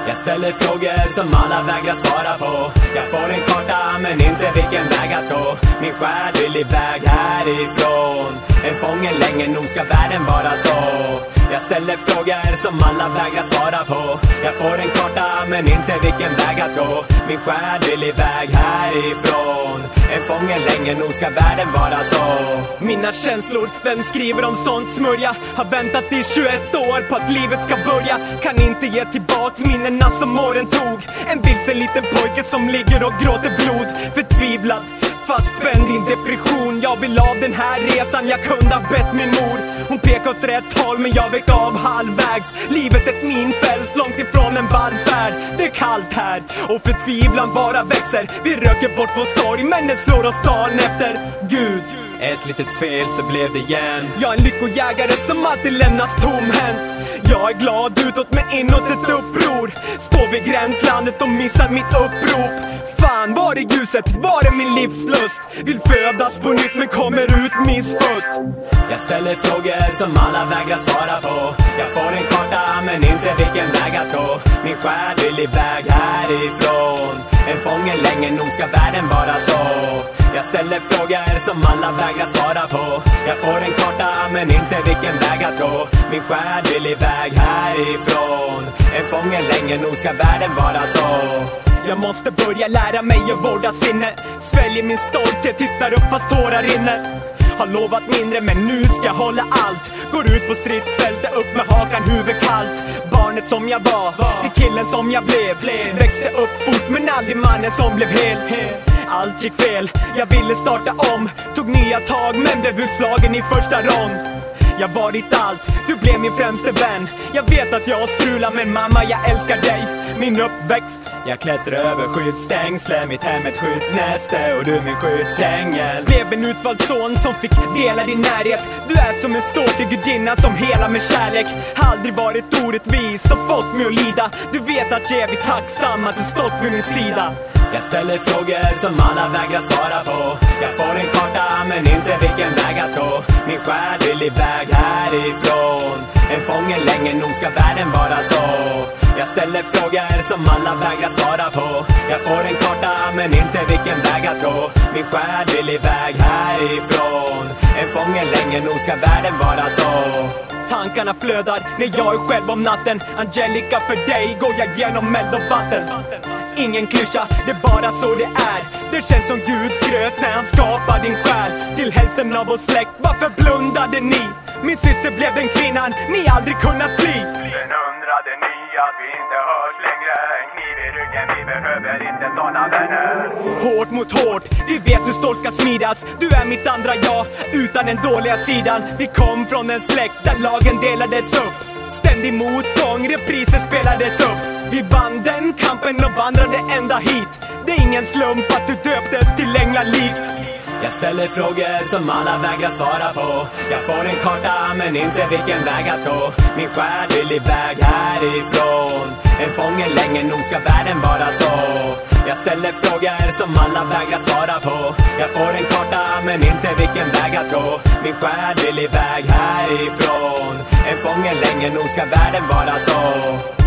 Jag ställer frågor som alla vägrar svara på. Jag får en karta men inte vilken väg att gå. Min själ vill iväg härifrån. En fånge länge, nog ska världen vara så. Jag ställer frågor som alla vägrar svara på. Jag får en karta men inte vilken väg att gå. Min själ vill iväg härifrån. En fånge länge, nog ska världen vara så. Mina känslor, vem skriver om sånt smörja? Har väntat i 21 år på att livet ska börja. Kan inte ge tillbaks minnena som åren tog. En vilsen liten pojke som ligger och gråter blod. Förtvivlad, fastspänd i en depression. Jag vill av den här resan, jag kunde ha bett min mor. Hon pekade åt rätt håll men jag väck av halvvägs. Livet ett minfält, långt ifrån en vallfärd. Det är kallt här och förtvivlan bara växer. Vi röker bort vår sorg men det slår oss dagen efter. Gud, ett litet fel så blev det igen. Jag är en lyckojägare som alltid lämnas tomhänt. Jag är glad utåt men inåt ett uppror. Står vid gränslandet och missar mitt upprop. Fan, var är ljuset? Var är min livslust? Vill födas på nytt men kommer ut missfött. Jag ställer frågor som alla vägrar svara på. Jag får en karta men inte vilken väg att gå. Min själ vill iväg härifrån. En fånge länge, nog ska världen vara så. Jag ställer frågor som alla vägrar svara på. Jag får en karta men inte vilken väg att gå. Min själ vill iväg härifrån. En fånge länge, nog ska världen vara så. Jag måste börja lära mig att vårda sinne. Sväljer min stolthet, tittar upp fast tårar rinner. Har lovat mindre men nu ska jag hålla allt. Går ut på stridsfältet, upp med hakan, huvud kallt. Barnet som jag var, till killen som jag blev. Växte upp fort men aldrig mannen som blev hel. Allt gick fel, jag ville starta om. Tog nya tag men blev utslagen i första rond. Jag var ditt allt, du blev min främste vän. Jag vet att jag strular men mamma jag älskar dig. Min uppväxt, jag klättrar över skyddsstängsle. Mitt hem ett skyddsnäste och du min skyddsängel. Blev en utvald son som fick dela din närhet. Du är som en ståtlig gudinna som hela med kärlek. Aldrig varit orättvis och fått mig att lida. Du vet att jag är evigt tacksam att du stått vid min sida. Jag ställer frågor som alla vägrar svara på. Jag får en karta men inte vilken väg att gå. Min själ vill iväg härifrån. En fånge länge, nog ska världen vara så. Jag ställer frågor som alla vägrar svara på. Jag får en karta men inte vilken väg att gå. Min själ vill iväg härifrån. En fånge länge, nog ska världen vara så. Tankarna flödar när jag är själv om natten. Angelica, för dig går jag genom eld och vatten. Ingen klyscha, det är bara så det är. Det känns som Gud skröt när han skapade din själ. Till hälften av vår släkt, varför blundade ni? Min syster blev den kvinnan ni aldrig kunnat bli. Sen undrade ni att vi inte hörs längre. En kniv i ryggen, vi behöver inte såna vänner. Hårt mot hårt, vi vet hur stolt ska smidas. Du är mitt andra jag, utan den dåliga sidan. Vi kom från en släkt där lagen delades upp. Ständig motgång, repriser spelades upp. Vi vann den kampen och vandrade ända hit. Det är ingen slump att du döptes till änglalik. Jag ställer frågor som alla vägrar svara på. Jag får en karta men inte vilken väg att gå. Min själ vill iväg härifrån. En fånge länge, nog ska världen vara så. Jag ställer frågor som alla vägrar svara på. Jag får en karta men inte vilken väg att gå. Min själ vill iväg härifrån. En fånge länge, nog ska världen vara så.